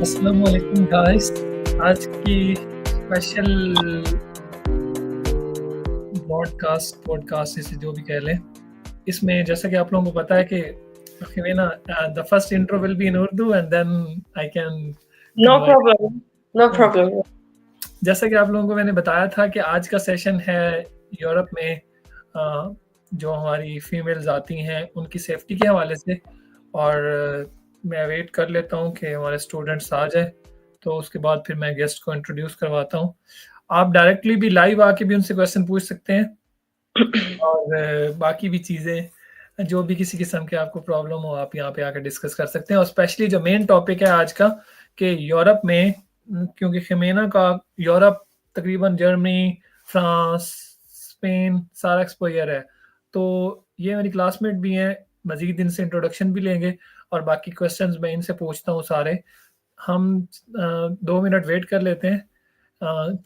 अस्सलाम वालेकुम गाइस। आज की स्पेशल पॉडकास्ट इसे जो भी कह लें, इसमें जैसा कि आप लोगों को पता है कि हिमेना the first intro will be in Urdu and then I can No convert. problem. No problem. जैसा कि आप लोगों को मैंने बताया था कि आज का सेशन है यूरोप में जो हमारी फीमेल्स आती हैं उनकी सेफ्टी के हवाले से, और मैं वेट कर लेता हूं कि हमारे स्टूडेंट्स आ जाए, तो उसके बाद फिर मैं गेस्ट को इंट्रोड्यूस करवाता हूं। आप डायरेक्टली भी लाइव आके भी उनसे क्वेश्चन पूछ सकते हैं, और बाकी भी चीज़ें जो भी किसी किस्म के आपको प्रॉब्लम हो आप यहाँ पे आकर डिस्कस कर सकते हैं। और स्पेशली जो मेन टॉपिक है आज का कि यूरोप में, क्योंकि खिमेना का यूरोप तकरीबन जर्मनी, फ्रांस, स्पेन सारा एक्सपोजर है, तो ये मेरी क्लासमेट भी हैं, मज़ीद इनसे इंट्रोडक्शन भी लेंगे और बाकी क्वेश्चंस मैं इनसे पूछता हूँ सारे। हम 2 मिनट वेट कर लेते हैं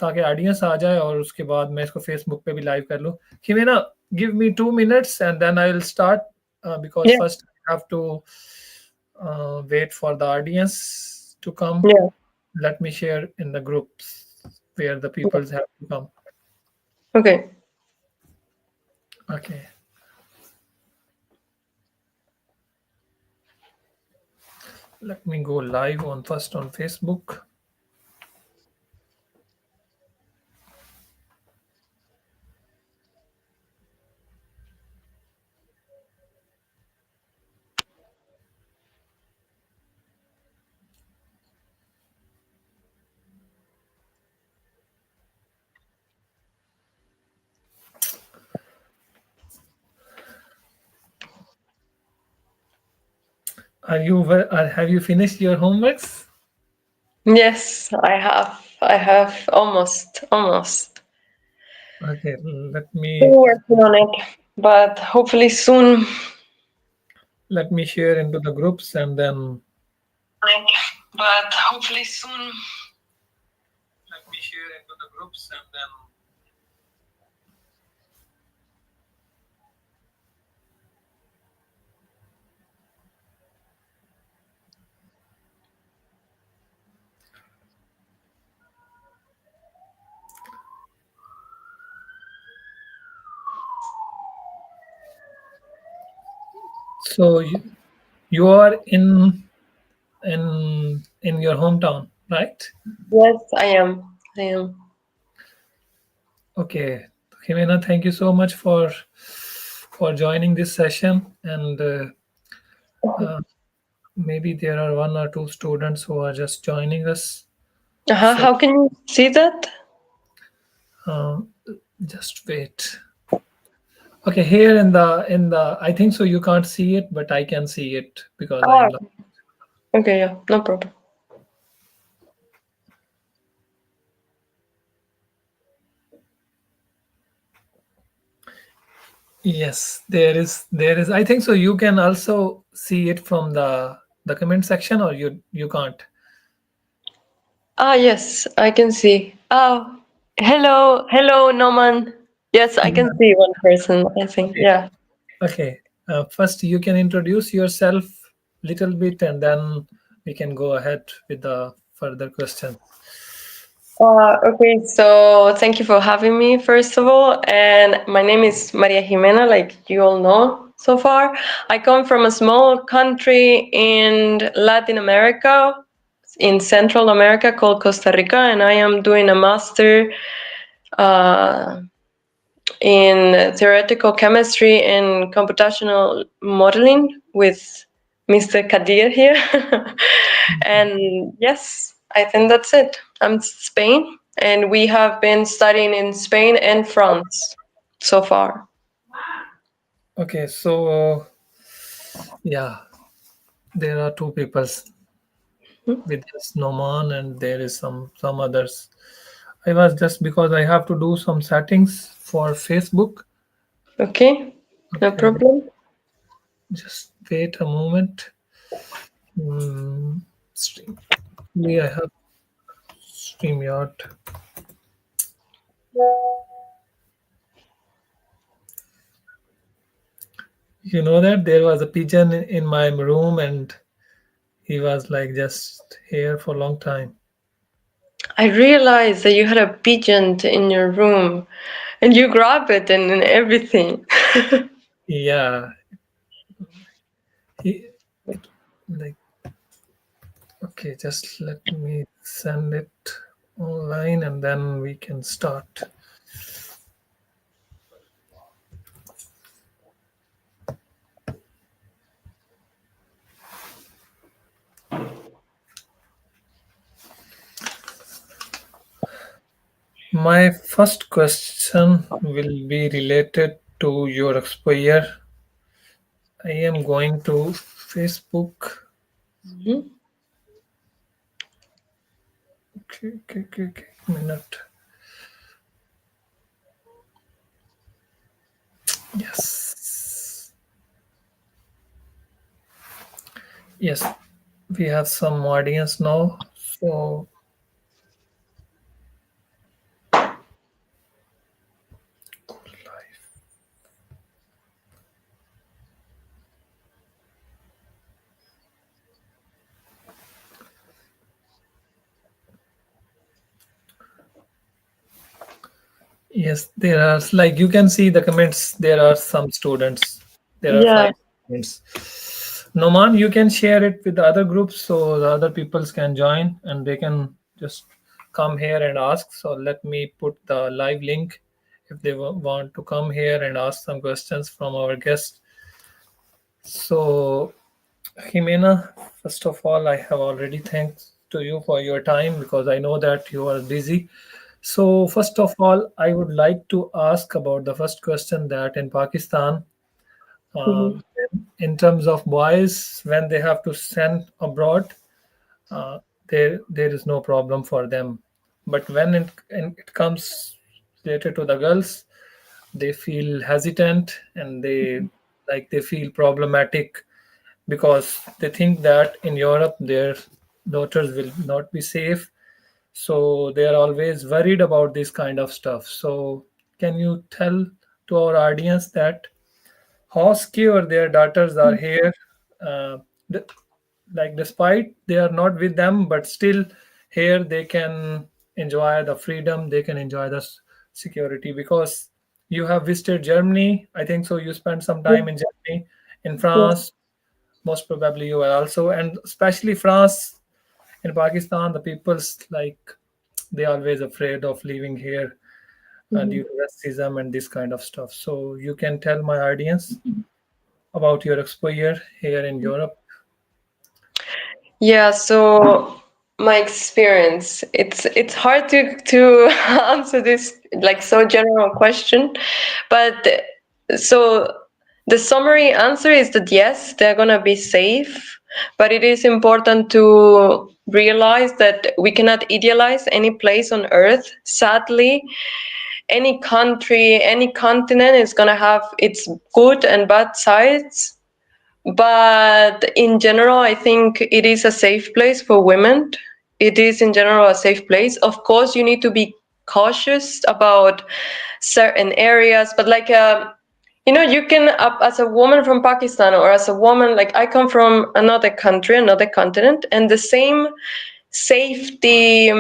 ताकि ऑडियंस आ जाए और उसके बाद मैं इसको फेसबुक पे भी लाइव कर लूँ। खिमेना, give me 2 minutes and then I will start because Yeah, first I have to wait for the audience to come. yeah. Let me share in the groups where the people have to come. Okay. Okay. Let me go live on first on Facebook. Have you finished your homeworks? Yes, I have. I have almost. Okay, let Still me working on it, but hopefully soon. share into the groups and then But hopefully soon. let me share into the groups and then so you are in your hometown, right? Yes, I am. I am. Okay, Jimena, thank you so much for joining this session, and maybe there are one or two students who are just joining us. So How can you see that? uh, just wait. Okay, here in the I think so you can't see it, but I can see it because I Oh, am. okay, yeah, no problem. Yes, there is. I think so. You can also see it from the comment section, or you can't. Yes, I can see. Oh, hello, Norman. Yes, I can see one person, I think. Okay. Yeah. Okay. First, you can introduce yourself little bit, and then we can go ahead with the further question. Okay, so thank you for having me, first of all. And my name is Maria Jimena, like you all know so far. I come from a small country in Latin America, in Central America, called Costa Rica, and I am doing a master uh, in theoretical chemistry and computational modeling with Mr. Kadir here. And yes, I think that's it. I'm Spain, and we have been studying in Spain and France so far. Okay, so yeah, there are two people with this Noman, and there is some others. I was just because I have to do some settings for Facebook. Okay, no Okay, problem. just wait a moment. Stream. I have StreamYard. You know that there was a pigeon in my room and he was like just here for a long time. I realized that you had a pigeon in your room and you grab it and everything. Yeah, he like okay, just let me send it online and then we can start. My first question will be related to your exposure. I am going to Facebook. Mhm. Okay. Minute. Yes. Yes. We have some audience now. So cool life. Yes, there are like you can see the comments. There are some students. There are Yeah. 5 students. Noman, you can share it with the other groups so the other peoples can join and they can just come here and ask. So let me put the live link if they want to come here and ask some questions from our guest. So, Jimena, first of all, I have already thanked to you for your time because I know that you are busy. So, first of all, I would like to ask about the first question that in Pakistan, Mhm. um, in terms of boys, when they have to send abroad, uh, there is no problem for them. But when it comes related to the girls, they feel hesitant and they feel problematic because they think that in Europe their daughters will not be safe. So they are always worried about this kind of stuff. So can you tell to our audience that how secure their daughters are here? Uh, th- like despite they are not with them, but still here they can enjoy the freedom, they can enjoy the security because you have visited Germany. I think so. You spent some Yes. time in Germany, in Yes. France. Most probably you are also, and especially France. In Pakistan, the people's like they always afraid of leaving here due Mhm. to racism and this kind of stuff. So you can tell my audience about your exposure here in Europe. Yeah, so my experience, it's hard to answer this like so general question, but so the summary answer is that yes, they're gonna be safe, but it is important to realize that we cannot idealize any place on earth. Sadly, any country, any continent is gonna have its good and bad sides, but in general, I think it is a safe place for women. It is in general a safe place. Of course, you need to be cautious about certain areas, but like you can as a woman from Pakistan or as a woman like I come from another country, another continent, and the same safety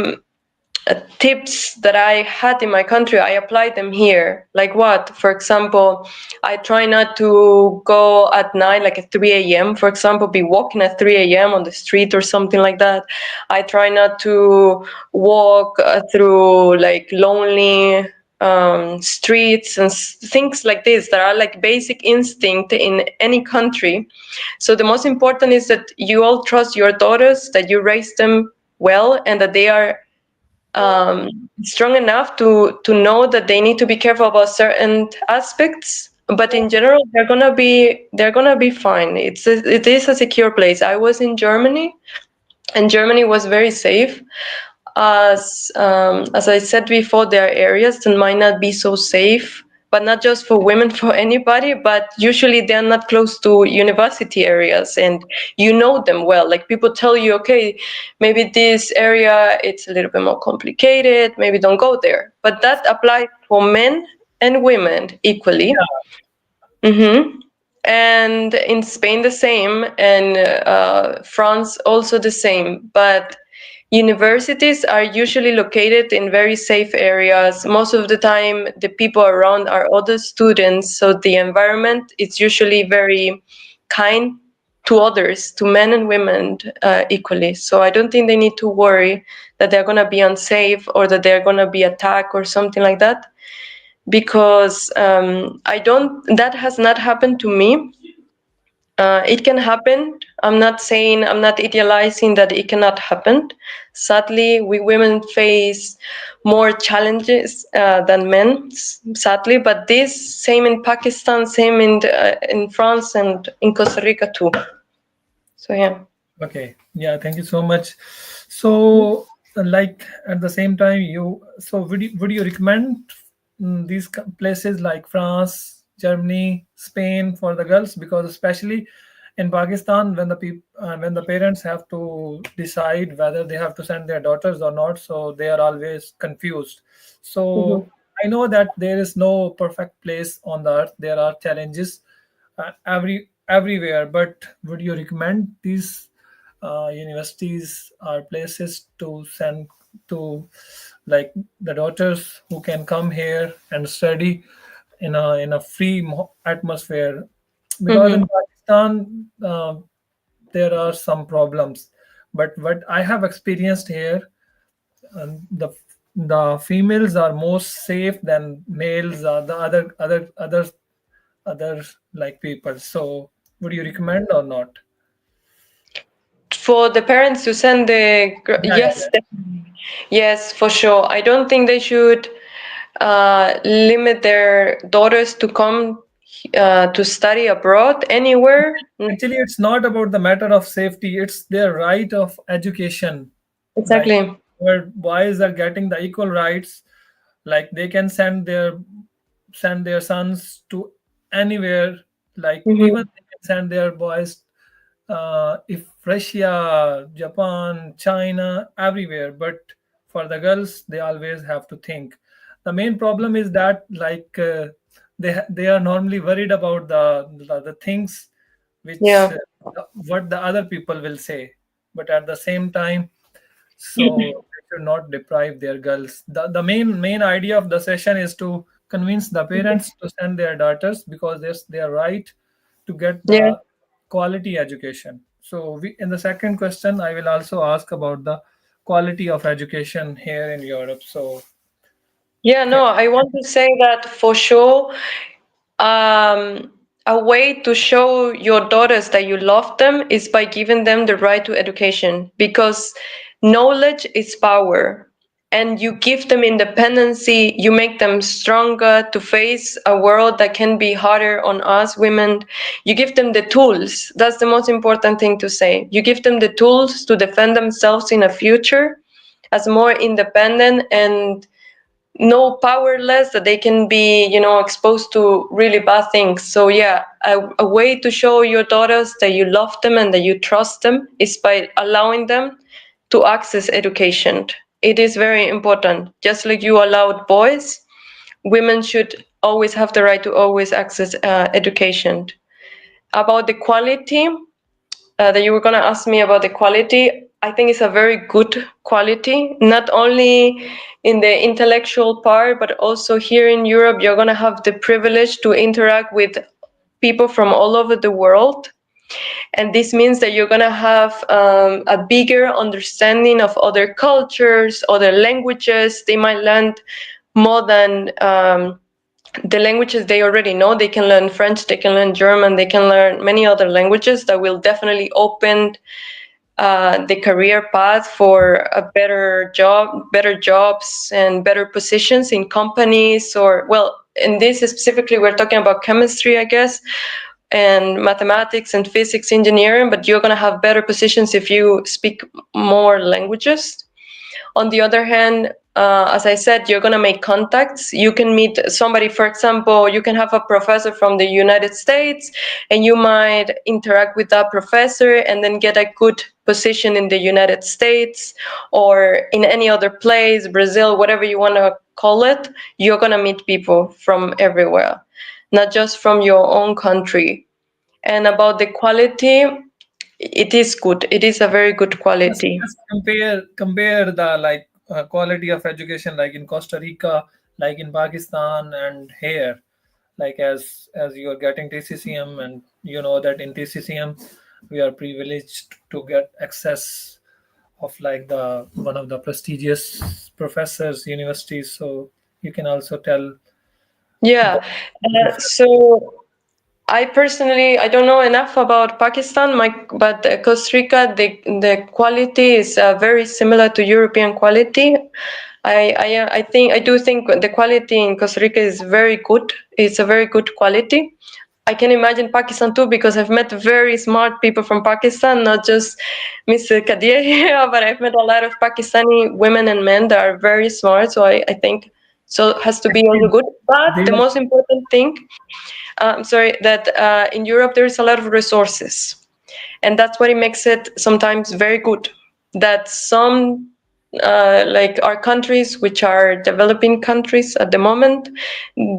tips that I had in my country, I applied them here. Like what? For example, I try not to go at night, like at 3 a.m., for example, be walking at 3 a.m. on the street or something like that. I try not to walk through like lonely streets and things like this that are like basic instinct in any country. So the most important is that you all trust your daughters, that you raise them well, and that they are strong enough to know that they need to be careful about certain aspects. But in general, they're gonna be fine. It is a secure place. I was in Germany, and Germany was very safe. As I said before, there are areas that might not be so safe, but not just for women, for anybody. But usually they're not close to university areas, and you know them well. Like people tell you, okay, maybe this area it's a little bit more complicated. Maybe don't go there. But that applies for men and women equally. Yeah, hmm and in Spain the same, and France also the same. But universities are usually located in very safe areas. Most of the time, the people around are other students, so the environment is usually very kind to others, to men and women equally. So I don't think they need to worry that they're going to be unsafe or that they're going to be attacked or something like that, because that has not happened to me. It can happen. I'm not saying, I'm not idealizing that it cannot happen. Sadly, we women face more challenges than men, sadly. But this same in Pakistan, same in France and in Costa Rica too. So yeah. Okay. Yeah. Thank you so much. So, like at the same time, would you recommend these places like France, Germany, Spain for the girls? Because especially in Pakistan, when the parents have to decide whether they have to send their daughters or not, so they are always confused. Mhm. So I know that there is no perfect place on the earth. There are challenges everywhere. But would you recommend these universities or places to send to, like, the daughters who can come here and study in a free atmosphere? Because in Mhm. Pakistan, there are some problems, but what I have experienced here, the females are more safe than males or the other like people. So would you recommend or not? For the parents to send Yeah, yeah, yes, definitely. Yes, for sure. I don't think they should limit their daughters to come to study abroad anywhere. actually it's not about the matter of safety, it's their right of education. Like, Exactly. where boys are getting the equal rights, like they can send their sons to anywhere, like even Hmm. they can send their boys if Russia, Japan, China, everywhere. But for the girls, they always have to think. The main problem is that, like, they are normally worried about the things which Yeah. what the other people will say. But at the same time, so they should not deprive their girls. The main idea of the session is to convince the parents to send their daughters, because there's their right to get Yeah. the quality education. So in the second question, I will also ask about the quality of education here in Europe. So Yeah, ca- no, I want to say that for sure, um, a way to show your daughters that you love them is by giving them the right to education, because knowledge is power, and you give them independency, you make them stronger to face a world that can be harder on us women. You give them the tools. That's the most important thing to say. You give them the tools to defend themselves in a future as more independent and no powerless, that they can be, exposed to really bad things. So yeah, a way to show your daughters that you love them and that you trust them is by allowing them to access education. It is very important. Just like you allowed boys, women should always have the right to always access education. About the quality, that you were going to ask me about the quality, I think it's a very good quality, not only in the intellectual part, but also here in Europe, you're going to have the privilege to interact with people from all over the world. And this means that you're going to have a bigger understanding of other cultures, other languages. They might learn more than the languages they already know. They can learn French, they can learn German, they can learn many other languages that will definitely open the career path for a better job, better jobs, and better positions in companies. Or, well, in this specifically, we're talking about chemistry, I guess, and mathematics and physics engineering, but you're going to have better positions if you speak more languages. On the other hand, as I said, you're going to make contacts. You can meet somebody, for example, you can have a professor from the United States, and you might interact with that professor and then get a good position in the United States or in any other place, Brazil, whatever you want to call it. You're going to meet people from everywhere, not just from your own country. and about the quality, it is good. It is a very good quality. Just compare the quality of education like in Costa Rica, like in Pakistan, and here, like as you are getting TCCM, and you know that in TCCM we are privileged to get access of like the one of the prestigious professors universities. So you can also tell Yeah. the So I personally, I don't know enough about Pakistan, but Costa Rica, the quality is very similar to European quality. I do think the quality in Costa Rica is very good. It's a very good quality. I can imagine Pakistan too, because I've met very smart people from Pakistan, not just Mr. Kadir here, but I've met a lot of Pakistani women and men that are very smart. So I think so it has to be also good. But they the are, most important thing, I'm sorry, that in Europe there is a lot of resources, and that's what it makes it sometimes very good. That some like our countries, which are developing countries at the moment,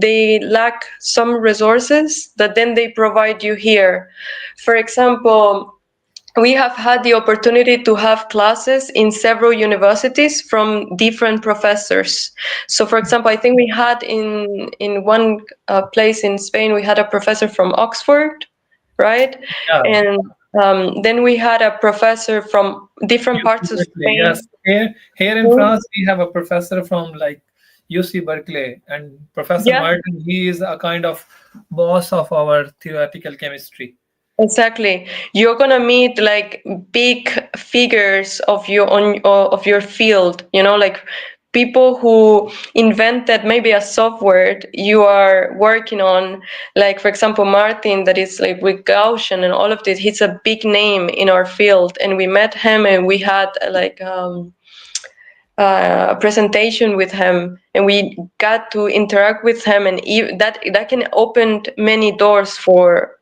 they lack some resources that then they provide you here. For example, we have had the opportunity to have classes in several universities from different professors. So, for example, I think we had in one place in Spain, we had a professor from Oxford, right? yeah. And then we had a professor from different UC parts of Berkeley, Spain. yes. Here in France, we have a professor from like UC Berkeley, and Professor Yeah, Martin. He is a kind of boss of our theoretical chemistry. exactly. You're gonna meet like big figures of your field, like people who invented maybe a software you are working on. Like, for example, Martin, that is like with Gaussian and all of this. He's a big name in our field, and we met him and we had like a presentation with him, and we got to interact with him, and that can open many doors for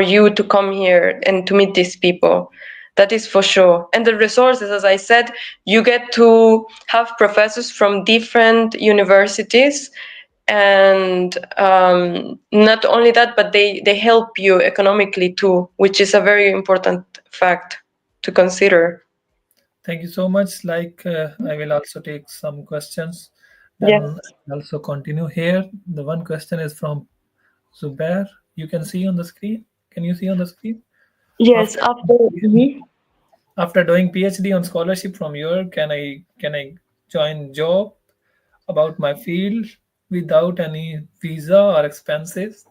you to come here and to meet these people. That is for sure. And the resources, as I said, you get to have professors from different universities, and not only that, but they help you economically too, which is a very important fact to consider. Thank you so much. I will also take some questions, then Yes. I'll also continue here. The one question is from Zubair. You can see on the screen. Can you see on the screen? Yes, After after. Mhm. after doing PhD on scholarship from Europe, can I join job about my field without any visa or expenses?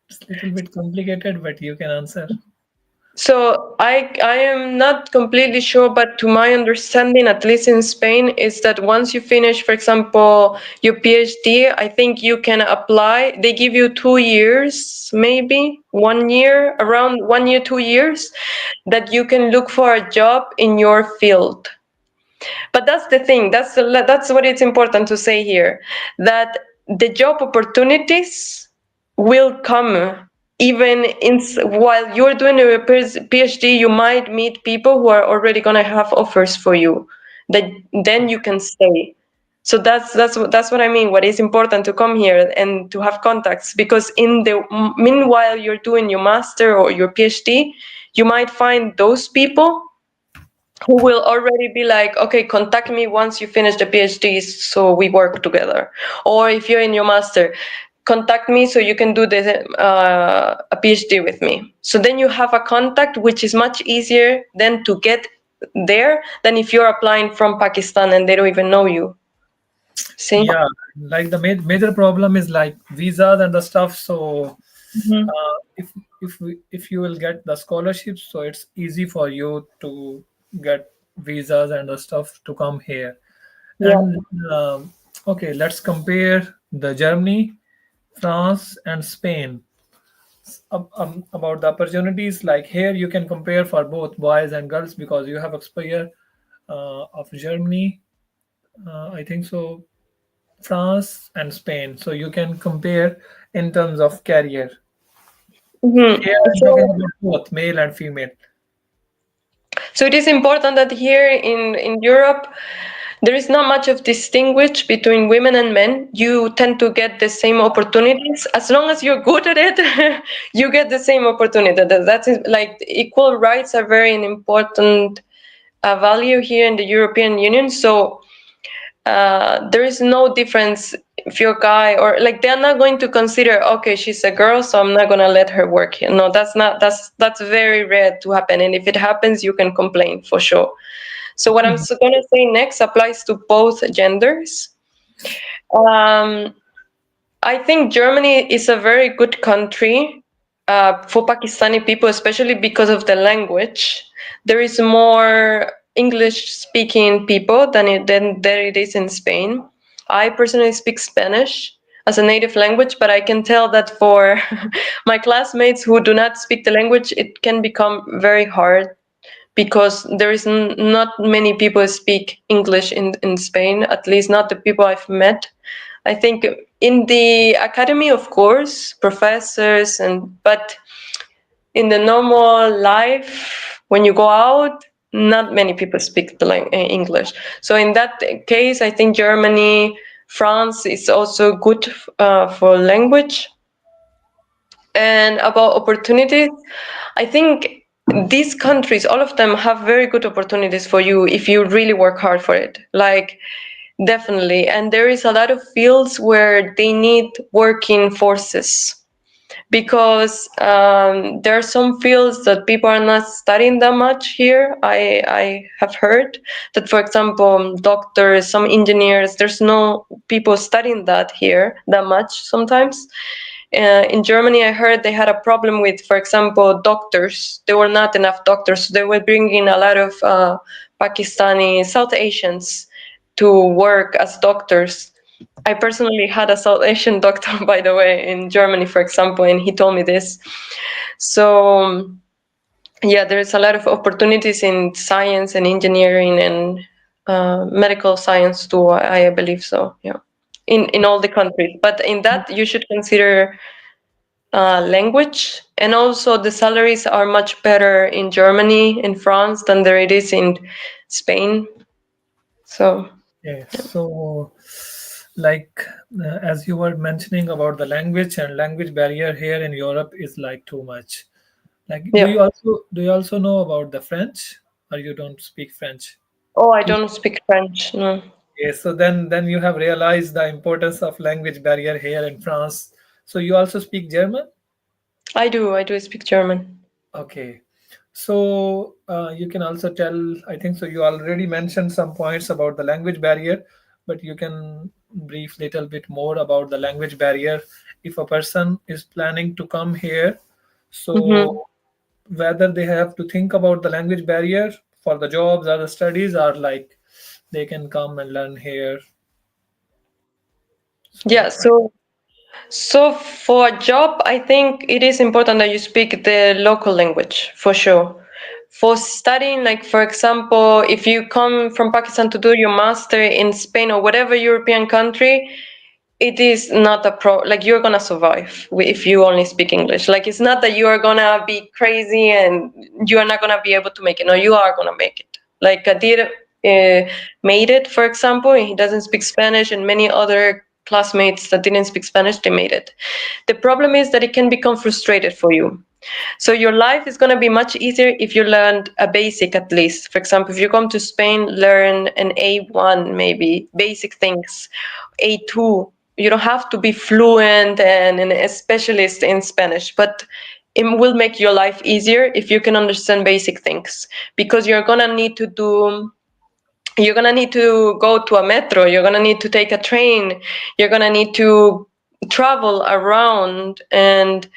It's a little bit complicated, but you can answer. So I am not completely sure, but to my understanding, at least in Spain, is that once you finish, for example, your PhD, I think you can apply. They give you 2 years, maybe 1 year, around 1 year, 2 years, that you can look for a job in your field. But that's the thing. That's what it's important to say here, that the job opportunities will come even while you're doing your PhD. You might meet people who are already gonna have offers for you that then you can stay. So that's what I mean. What is important to come here and to have contacts, because in the meanwhile you're doing your master or your PhD, you might find those people who will already be like, okay, contact me once you finish the PhD so we work together. Or if you're in your master, contact me so you can do a PhD with me. So then you have a contact, which is much easier then to get there than if you're applying from Pakistan and they don't even know you. See? Yeah, like the major problem is like visas and the stuff. So Mhm. if you will get the scholarships, so it's easy for you to get visas and the stuff to come here. Yeah. And okay, let's compare the Germany, France, and Spain. About the opportunities, like here you can compare for both boys and girls because you have exposure of Germany, I think so, France and Spain. So you can compare in terms of career. Mhm. Here I'm talking So about both male and female. So it is important that here in Europe, there is not much of distinguish between women and men. You tend to get the same opportunities as long as you're good at it. You get the same opportunity. That's like equal rights are very an important value here in the European Union. So there is no difference if you're a guy, or like they're not going to consider, okay, she's a girl, so I'm not gonna let her work here. No, that's very rare to happen, and if it happens, you can complain for sure. So what I'm going to say next applies to both genders. I think Germany is a very good country for Pakistani people, especially because of the language. There is more English-speaking people than there it is in Spain. I personally speak Spanish as a native language, but I can tell that for my classmates who do not speak the language, it can become very hard because there is not many people who speak English in Spain, at least not the people I've met. I think in the academy, of course, professors, but in the normal life, when you go out, not many people speak the English. So in that case, I think Germany, France is also good for language. And about opportunities, I think these countries, all of them have very good opportunities for you if you really work hard for it. Like, definitely. And there is a lot of fields where they need working forces because there are some fields that people are not studying that much here. I have heard that, for example, doctors, some engineers, there's no people studying that here that much sometimes. In Germany, I heard they had a problem with, for example, doctors. There were not enough doctors. They were bringing a lot of Pakistani, South Asians to work as doctors. I personally had a South Asian doctor, by the way, in Germany, for example, and he told me this. So, yeah, there's a lot of opportunities in science and engineering and medical science too, I believe so, yeah. In all the countries. But in that, you should consider language, and also the salaries are much better in Germany, in France, than there it is in Spain. So Yeah. So, like as you were mentioning about the language and language barrier here in Europe is like too much. Like, yeah. do you also know about the French, or you don't speak French? Oh, I don't speak French. No. Yes. So then you have realized the importance of language barrier here in France. So you also speak German? I do speak German. Okay. So you can also tell, I think so. You already mentioned some points about the language barrier, but you can brief little bit more about the language barrier if a person is planning to come here. Hmm. So whether they have to think about the language barrier for the jobs or the studies, or like they can come and learn here. Yeah, So so for a job, I think it is important that you speak the local language for sure. For studying, like for example, if you come from Pakistan to do your master in Spain or whatever European country, it is not a like you're gonna survive if you only speak English. Like it's not that you are gonna be crazy and you are not gonna be able to make it. No, you are gonna make it. Like Kadir made it, for example, and he doesn't speak Spanish, and many other classmates that didn't speak Spanish, they made it. The problem is that it can become frustrated for you. So your life is going to be much easier if you learned a basic at least. For example, if you come to Spain, learn an A1, maybe basic things, A2. You don't have to be fluent and a specialist in Spanish, but it will make your life easier if you can understand basic things, because you're gonna need to go to a metro, you're gonna need to take a train, you're gonna need to travel around, and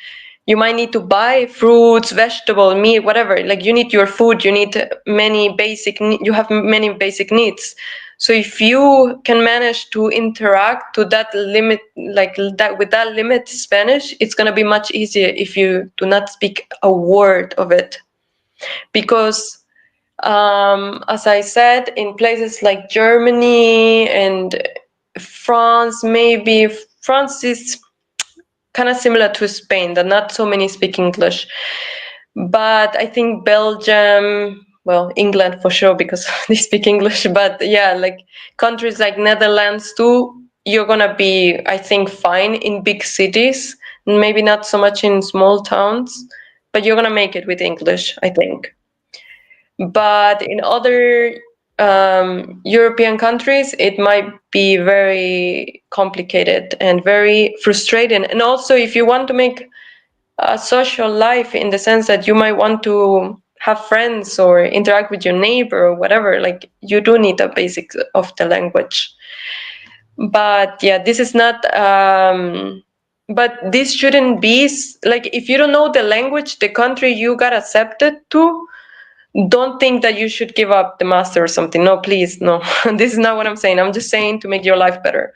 you might need to buy fruits, vegetable, meat, whatever. Like you need your food, you need you have many basic needs. So if you can manage to interact to that limit, like that with that limit Spanish, it's gonna be much easier if you do not speak a word of it, because as I said, in places like Germany and France, maybe France is kind of similar to Spain, that not so many speak English. But I think Belgium, well, England for sure because they speak English, but yeah, like countries like Netherlands too, you're gonna be, I think, fine in big cities, maybe not so much in small towns, but you're gonna make it with English, I think. But in other European countries, it might be very complicated and very frustrating. And also, if you want to make a social life in the sense that you might want to have friends or interact with your neighbor or whatever, like you do need a basics of the language. But yeah, this is not but this shouldn't be like, if you don't know the language, the country you got accepted to, don't think that you should give up the master or something. No, please, no. This is not what I'm saying. I'm just saying to make your life better.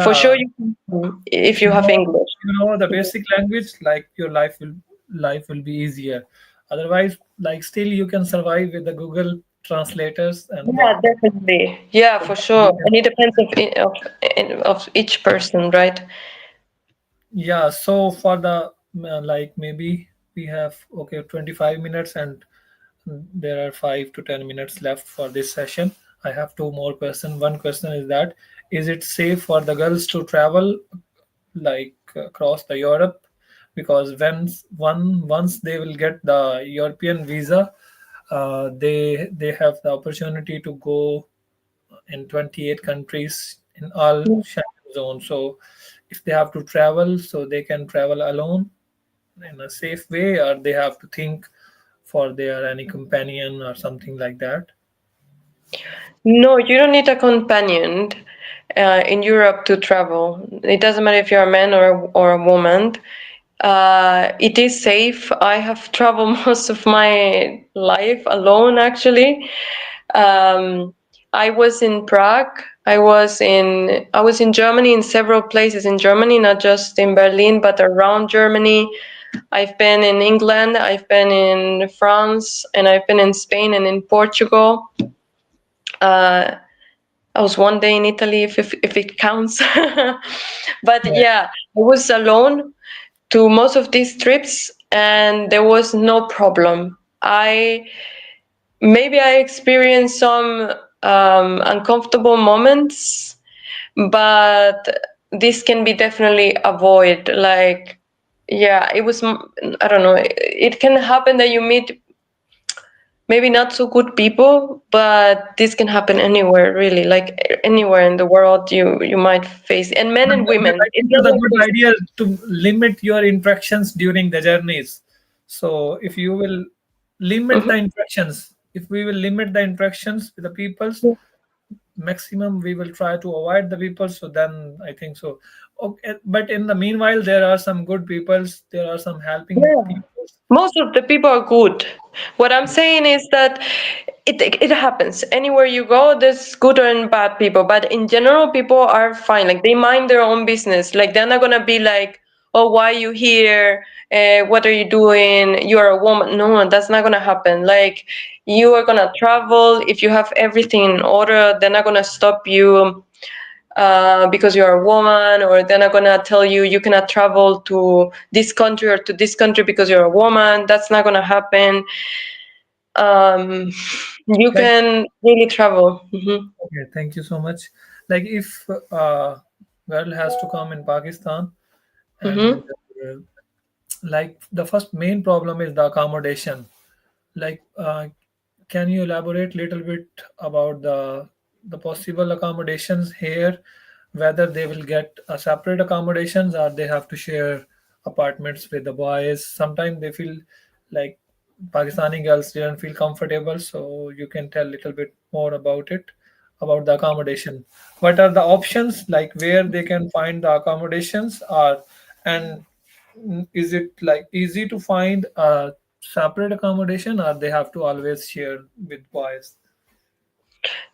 For sure, Yeah, you can, if if you have English. you know the basic language, like your life will be easier. Otherwise, like still you can survive with the Google translators and Yeah, definitely. Yeah, for you sure. can. And it depends of each person, right? Yeah, so for the like maybe we have okay 25 minutes and there are 5 to 10 minutes left for this session. I have two more questions. One question is that is it safe for the girls to travel like across the Europe, because once they will get the European visa, they have the opportunity to go in 28 countries in all Schengen zone. So if they have to travel, so they can travel alone in a safe way, or they have to think for their any companion or something like that. No, you don't need a companion in Europe to travel. It doesn't matter if you're a man or a woman. It is safe. I have traveled most of my life alone, actually. Um, I was in Prague. I was in Germany, in several places in Germany, not just in Berlin, but around Germany. I've been in England, I've been in France, and I've been in Spain and in Portugal. Uh, I was one day in Italy, if it counts. But Yeah. yeah, I was alone to most of these trips, and there was no problem. I experienced some uncomfortable moments, but this can be definitely avoided. Like, yeah, I don't know. It can happen that you meet maybe not so good people, but this can happen anywhere, really. Like anywhere in the world, you might face, and men and But women. I It think it's a doesn't good idea to limit your interactions during the journeys. So if you will limit Mhm. the interactions, if we will limit the interactions with the peoples, maximum we will try to avoid the people. So then I think so. Okay, but in the meanwhile, there are some good peoples. There are some helping Yeah. people. Most of the people are good. What I'm saying is that it happens anywhere you go. There's good and bad people, but in general, people are fine. Like they mind their own business. Like they're not gonna be like, "Oh, why are you here? What are you doing? You're a woman." No, that's not gonna happen. Like you are gonna travel. If you have everything in order, they're not gonna stop you because you're a woman, or they're not gonna tell you you cannot travel to this country or to this country because you're a woman. That's not gonna happen. Um, you Like, can really travel. Hmm. okay, thank you so much. Like, if girl has to come in Pakistan, and Hmm. like the first main problem is the accommodation. Like, can you elaborate little bit about the possible accommodations here, whether they will get a separate accommodations or they have to share apartments with the boys? Sometimes they feel like Pakistani girls didn't feel comfortable, so you can tell little bit more about it, about the accommodation. What are the options, like where they can find the accommodations, or and is it like easy to find a separate accommodation, or they have to always share with boys?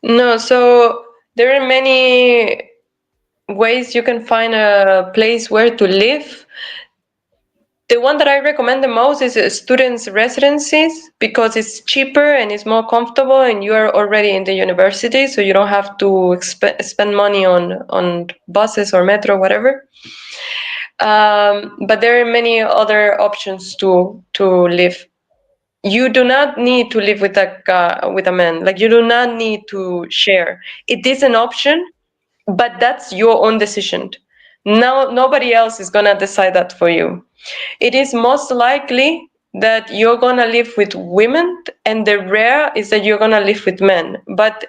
No, so there are many ways you can find a place where to live. The one that I recommend the most is students' residencies because it's cheaper and it's more comfortable, and you are already in the university, so you don't have to spend money on buses or metro, whatever. But there are many other options to live. you do not need to live with a man. Like, you do not need to share. It is an option, but that's your own decision. No, nobody else is gonna decide that for you. It is most likely that you're gonna live with women, and the rare is that you're gonna live with men. But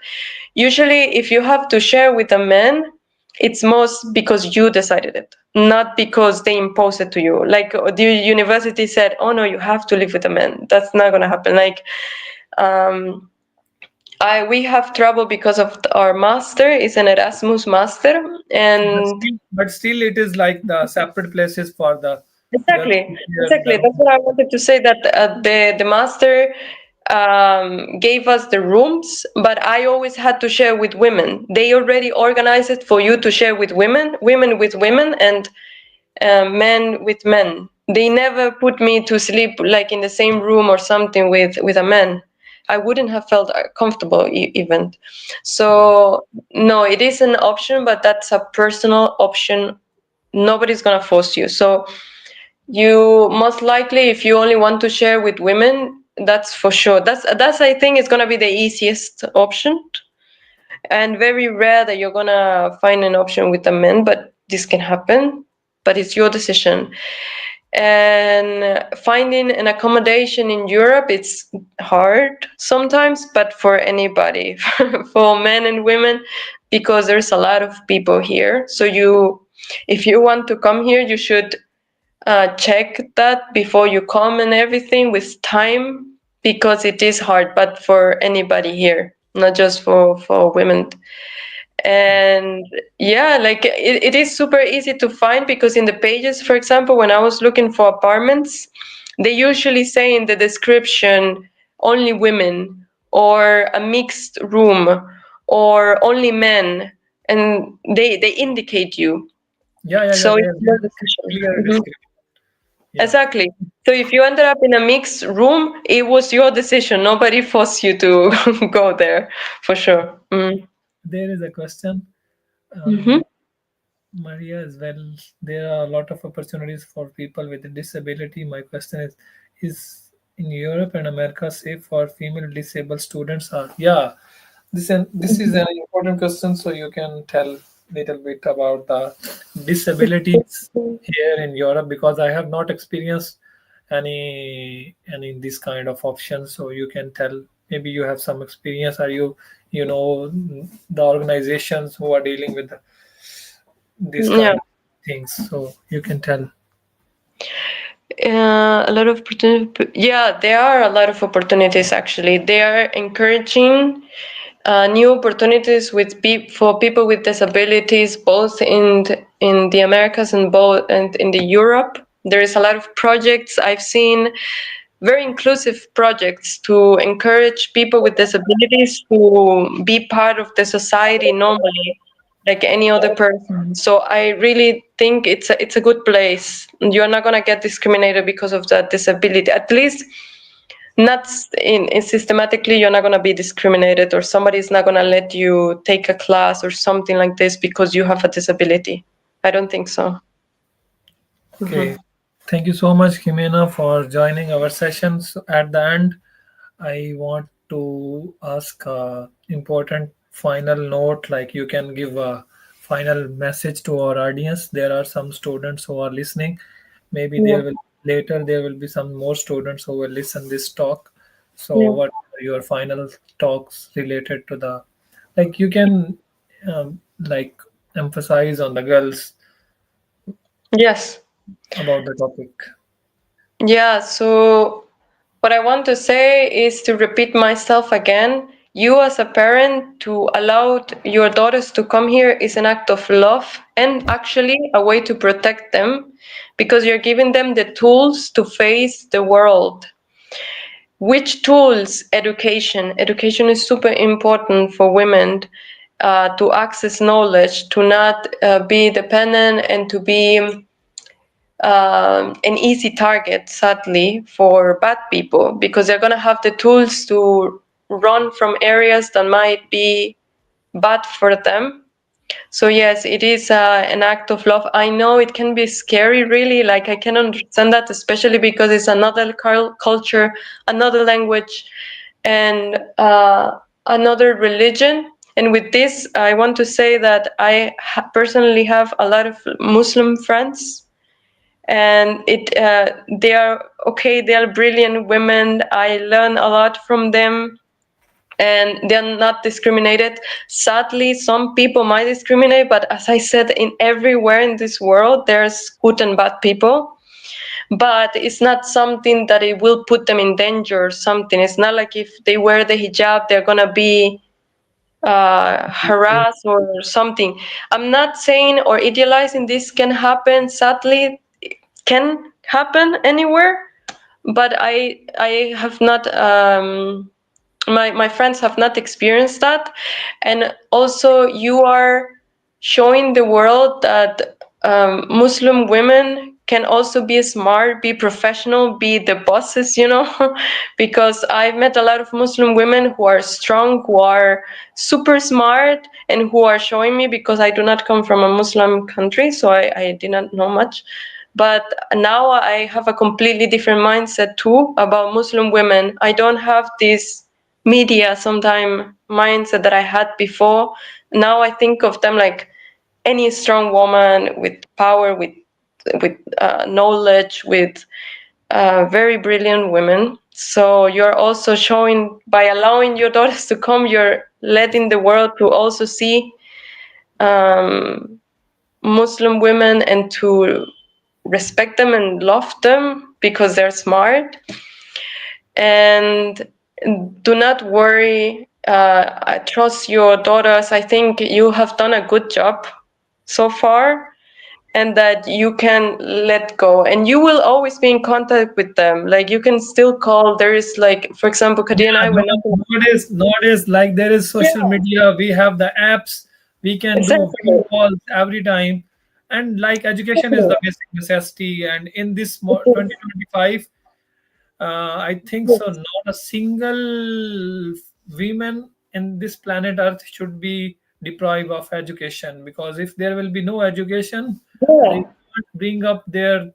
usually, if you have to share with a man, it's most because you decided it, not because they impose it to you. Like the university said, "Oh no, you have to live with a man." That's not gonna happen. Like, we have trouble because of our master is an Erasmus master, But and still, it is like the separate places for the girls exactly, to share exactly. the That's what I wanted to say. That the master gave us the rooms, but I always had to share with women. They already organized it for you to share with women, women with women, and men with men. They never put me to sleep like in the same room or something with a man. I wouldn't have felt comfortable even. So no, it is an option, but that's a personal option. Nobody's gonna force you. So you most likely, if you only want to share with women, that's for sure. That's I think is gonna be the easiest option, and very rare that you're gonna find an option with a man. But this can happen. But it's your decision. And finding an accommodation in Europe, it's hard sometimes, but for anybody, for men and women, because there's a lot of people here. So if you want to come here, you should check that before you come and everything with time, because it is hard, but for anybody here, not just for women. And yeah, like it is super easy to find, because in the pages, for example, when I was looking for apartments, they usually say in the description only women, or a mixed room, or only men, and they indicate you. yeah. So They it's have your decision. clear Mhm. description. Yeah. Exactly. So if you ended up in a mixed room, it was your decision. Nobody forced you to go there, for sure. There is a question. Mm-hmm. Maria, as well, there are a lot of opportunities for people with a disability. My question is in Europe and America safe for female disabled students? Yeah, this is an important question. So you can tell little bit about the disabilities here in Europe, because I have not experienced any this kind of options. So you can tell, maybe you have some experience, or you know the organizations who are dealing with these Yeah. kind of things, so you can tell. A lot of opportunity. Yeah, there are a lot of opportunities actually. They are encouraging new opportunities for people with disabilities, both in the Americas and both and in the Europe. There is a lot of projects I've seen, very inclusive projects to encourage people with disabilities to be part of the society normally, like any other person. So I really think it's a good place. You're not gonna get discriminated because of that disability. At least not in systematically. You're not gonna be discriminated, or somebody's not gonna let you take a class or something like this because you have a disability. I don't think so. Okay, thank you so much, Jimena, for joining our sessions. At the end, I want to ask a important final note, like you can give a final message to our audience. There are some students who are listening. Maybe Yeah. there will be some more students who will listen this talk. So Yeah. what are your final talks related to the, like you can like emphasize on the girls Yes. about the topic. Yeah, so what I want to say is to repeat myself again. You, as a parent, to allow your daughters to come here is an act of love, and actually a way to protect them, because you're giving them the tools to face the world. Which tools? Education. Education is super important for women, to access knowledge, to not be dependent, and to be an easy target, sadly, for bad people, because they're going to have the tools to run from areas that might be bad for them. So yes, it is an act of love. I know it can be scary, really. Like I can understand that, especially because it's another culture, another language, and another religion. And with this, I want to say that I personally have a lot of Muslim friends, and they are okay. They are brilliant women. I learn a lot from them, and they're not discriminated. Sadly, some people might discriminate, but as I said, in everywhere in this world, there's good and bad people. But it's not something that it will put them in danger or something. It's not like if they wear the hijab, they're gonna be harassed or something. I'm not saying or idealizing this can happen. Sadly, it can happen anywhere, but I have not. My friends have not experienced that, and also you are showing the world that Muslim women can also be smart, be professional, be the bosses, because I've met a lot of Muslim women who are strong, who are super smart, and who are showing me, because I do not come from a Muslim country, so I did not know much. But now I have a completely different mindset too about Muslim women. I don't have this media sometime mindset that I had before. Now I think of them like any strong woman with power, with knowledge, with very brilliant women. So you're also showing, by allowing your daughters to come, you're letting the world to also see um, Muslim women and to respect them and love them because they're smart. And do not worry. I trust your daughters. I think you have done a good job so far, and that you can let go. And you will always be in contact with them. Like you can still call. There is like, for example, Kadir and Yeah, I were not. nowadays, like there is social Yeah, media, we have the apps, we can do exactly. video calls every time. And like education is the basic necessity. And in this 2025, I think so, not a single woman in this planet Earth should be deprived of education, because if there will be no education, they Yeah, can't bring up their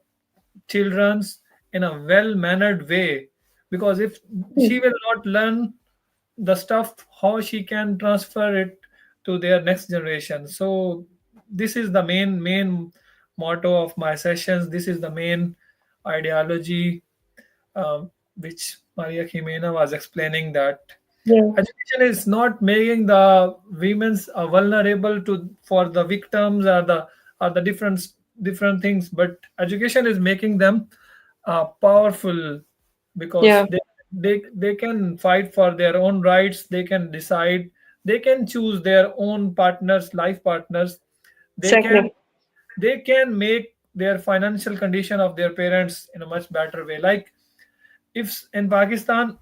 children's in a well mannered way, because if she will not learn the stuff, how she can transfer it to their next generation. So this is the main motto of my sessions. This is the main ideology, which Maria Jimena was explaining, that yeah, education is not making the women's vulnerable to for the victims or the different things, but education is making them powerful, because yeah, they can fight for their own rights. They can decide, they can choose their own partners, life partners. They can exactly. they can make their financial condition of their parents in a much better way. Like if in Pakistan,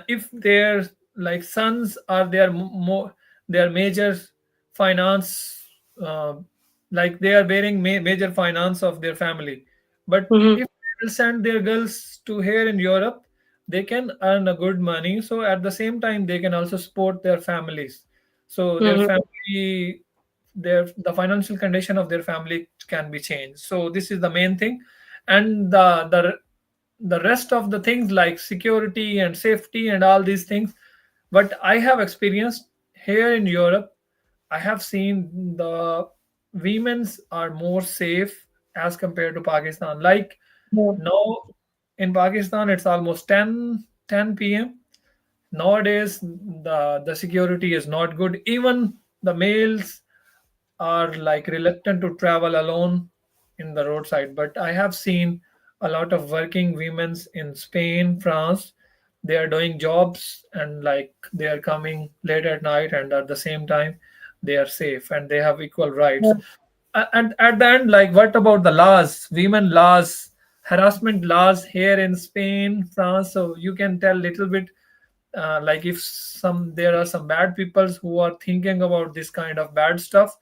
if their like sons are their major finance, uh, like they are bearing major finance of their family, but Hmm. if they will send their girls to here in Europe, they can earn a good money, so at the same time they can also support their families. So their Hmm. family, their the financial condition of their family can be changed. So this is the main thing. And the rest of the things like security and safety and all these things, what I have experienced here in Europe, I have seen the women's are more safe as compared to Pakistan. Like Yeah. now in Pakistan, it's almost 10 p.m. Nowadays, the security is not good. Even the males are like reluctant to travel alone in the roadside. But I have seen a lot of working women's in Spain, France. They are doing jobs, and like they are coming late at night, and at the same time they are safe and they have equal rights. And at the end, like what about the laws, women laws, harassment laws here in Spain, France? So you can tell little bit, like if there are some bad peoples who are thinking about this kind of bad stuff,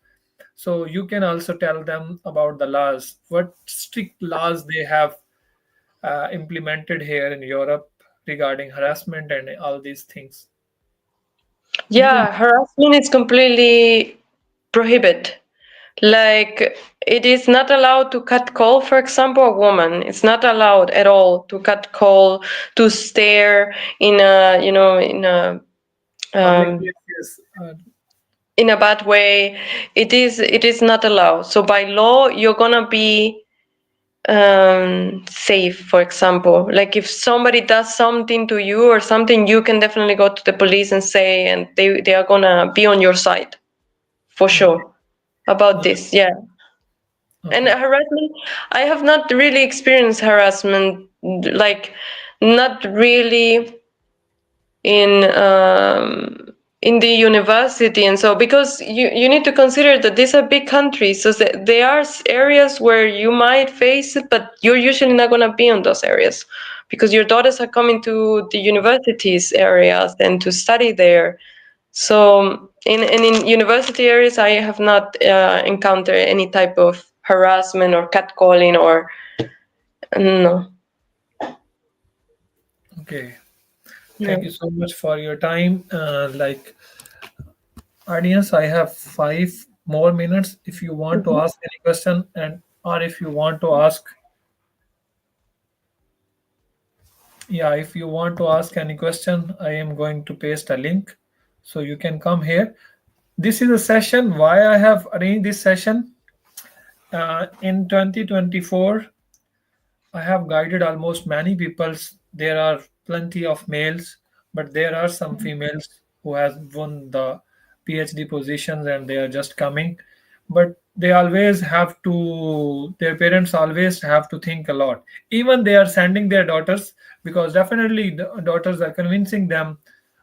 so you can also tell them about the laws, what strict laws they have implemented here in Europe regarding harassment and all these things. You can. Yeah, harassment is completely. prohibit. Like, it is not allowed to cut call, for example, a woman. It's not allowed at all to cut call, to stare in a, Public um, places. in a bad way. It is not allowed. So by law, you're gonna be safe. For example, like if somebody does something to you or something, you can definitely go to the police and say, and they are gonna be on your side for Okay. sure about Yeah. this. Yeah. And Okay. harassment, I have not really experienced harassment, like not really in in the university. And so, because you need to consider that these are big countries, so there are areas where you might face it, but you're usually not going to be on those areas because your daughters are coming to the universities areas and to study there. So in university areas, I have not encountered any type of harassment or catcalling or no. Okay. Yeah. Thank you so much for your time. Like audience, I have 5 more minutes. If you want to Mhm. ask any question, and or if you want to ask, yeah, if you want to ask any question, I am going to paste a link, so you can come here. This is a session. Why I have arranged this session? In 2024, I have guided almost many peoples. There are plenty of males, but there are some females who has won the PhD positions and they are just coming. But they always have to, their parents always have to think a lot. Even they are sending their daughters because definitely the daughters are convincing them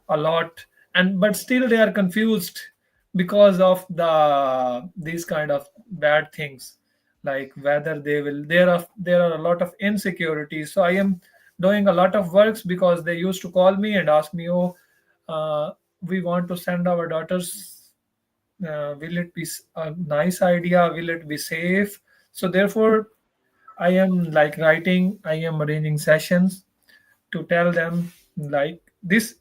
a lot, and but still they are confused because of these kind of bad things, like whether they will, there are a lot of insecurities. So I am doing a lot of works because they used to call me and ask me, oh, we want to send our daughters, will it be a nice idea, will it be safe? So therefore I am like writing, I am arranging sessions to tell them like this,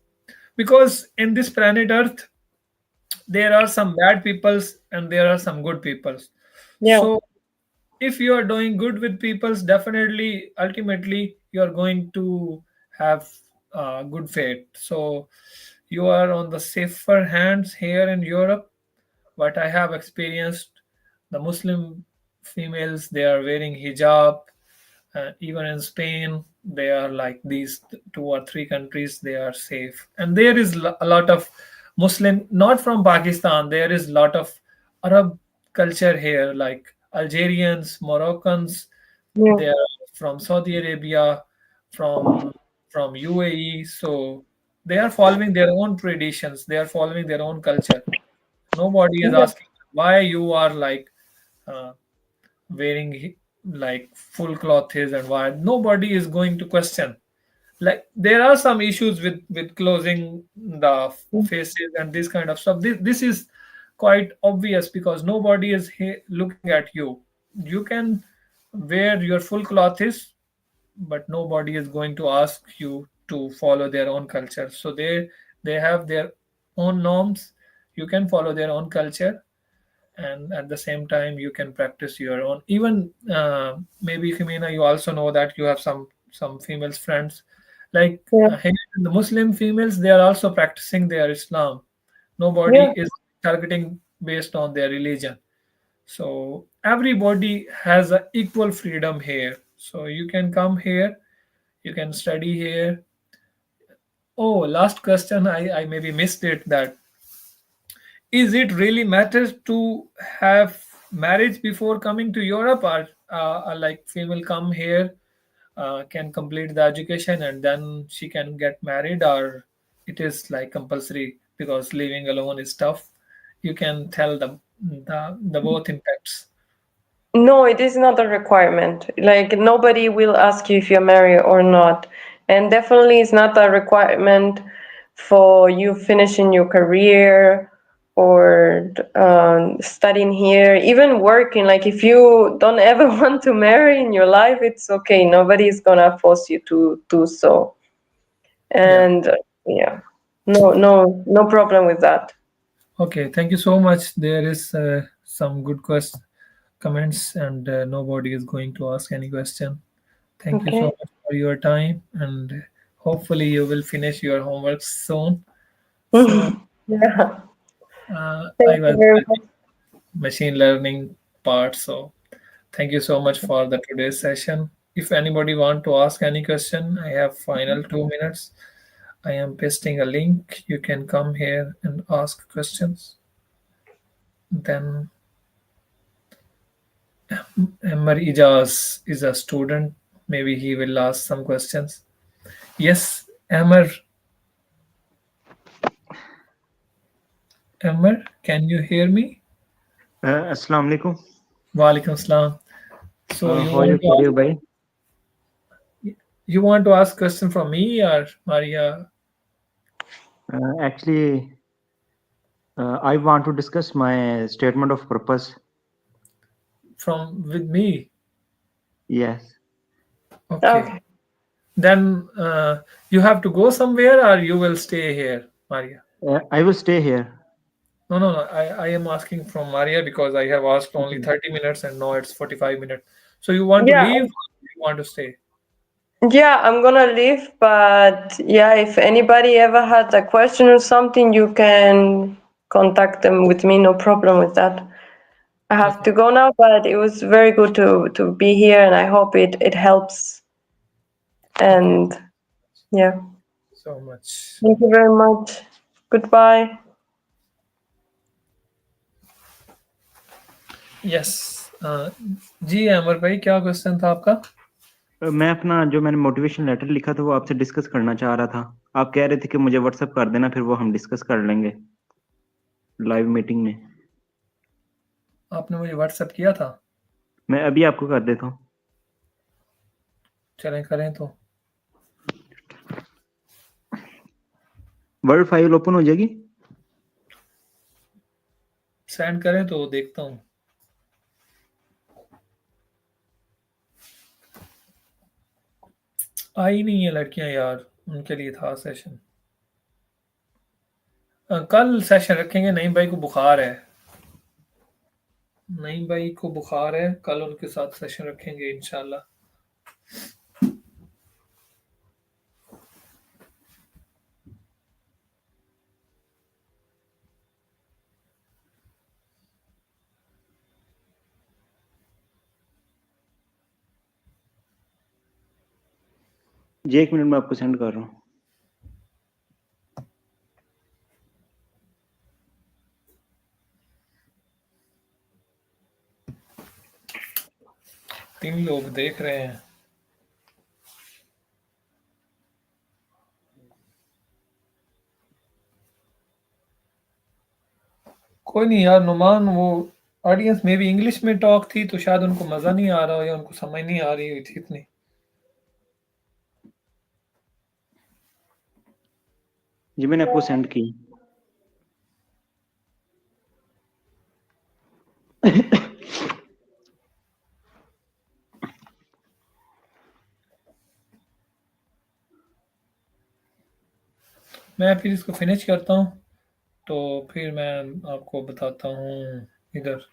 because in this planet earth there are some bad peoples and there are some good peoples. Yeah. So if you are doing good with peoples, definitely ultimately you are going to have good fate. So you are on the safer hands here in Europe. What I have experienced, the Muslim females, they are wearing hijab. Even in Spain, they are like these 2 or 3 countries, they are safe. And there is a lot of Muslim, not from Pakistan, there is a lot of Arab culture here, like Algerians, Moroccans, Yeah. they are from Saudi Arabia, from from UAE. So they are following their own traditions, they are following their own culture. Nobody is Yeah. asking why you are like uh, wearing like full clothes and why. Nobody is going to question. Like there are some issues with closing the faces and this kind of stuff. This is quite obvious because nobody is looking at you. You can wear your full clothes, but nobody is going to ask you to follow their own culture. So they have their own norms. You can follow their own culture, and at the same time you can practice your own. Even maybe Khimina, you also know that you have some females friends, like Yeah. here in the Muslim females, they are also practicing their Islam. Nobody Yeah. is targeting based on their religion. So everybody has a equal freedom here, so you can come here, you can study here. Oh, last question, I maybe missed it, that is it really matters to have marriage before coming to Europe, or like female come here, can complete the education and then she can get married, or it is like compulsory because living alone is tough? You can tell the both impacts. No, it is not a requirement. Like, nobody will ask you if you're married or not. And definitely it's not a requirement for you finishing your career or studying here, even working. Like, if you don't ever want to marry in your life, it's okay. Nobody is gonna force you to do so. Yeah. And yeah, no problem with that. Okay, thank you so much. There is some good comments, and nobody is going to ask any question. Thank you so Okay. much for your time, and hopefully you will finish your homework soon. So Yeah. I Thank you was very much. machine learning part. So thank you so much for the today's session. If anybody want to ask any question, I have final 2 minutes. I am pasting a link. You can come here and ask questions. Then Amar Ijaz is a student. Maybe he will ask some questions. Yes, Amar, can you hear me? Assalamu alaikum. Walaikum salam. So How are you, Kadir bhai? you want to ask question from me or Maria? Actually, I want to discuss my statement of purpose. From with me? Yes. Okay. Okay. Then you have to go somewhere or you will stay here, Maria? I will stay here. No. I am asking from Maria because I have asked only Okay. 30 minutes and now it's 45 minutes. So you want to Yeah. leave or you want to stay? Yeah, I'm gonna leave, but yeah, if anybody ever had a question or something, you can contact them with me, no problem with that. I have Okay. to go now, but it was very good to be here, and I hope it helps. And yeah, So much. thank you very much. Goodbye. Yes ji Amar भाई क्या question था आपका? मैं अपना जो मैंने motivation letter लिखा था वो आपसे डिस्कस करना चाह रहा था। आप कह रहे थे कि मुझे व्हाट्सएप कर देना, फिर वो हम डिस्कस कर लेंगे लाइव मीटिंग में। आपने मुझे व्हाट्सएप किया था? मैं अभी आपको कर देता हूँ। चलें करें तो। वर्ड फाइल ओपन हो जाएगी? सेंड करें तो देखता हूँ। आई नहीं है लड़कियां यार, उनके लिए था सेशन। कल सेशन रखेंगे। नईम भाई को बुखार है। नईम भाई को बुखार है, कल उनके साथ सेशन रखेंगे इंशाल्लाह। जी 1 मिनट में आपको सेंड कर रहा हूँ। तीन लोग देख रहे हैं। कोई नहीं यार नुमान, वो ऑडियंस में भी इंग्लिश में टॉक थी तो शायद उनको मज़ा नहीं आ रहा हो या उनको समझ नहीं आ रही हुई थी इतनी। जी मैंने आपको सेंड की। मैं फिर इसको फिनिश करता हूँ तो फिर मैं आपको बताता हूँ इधर।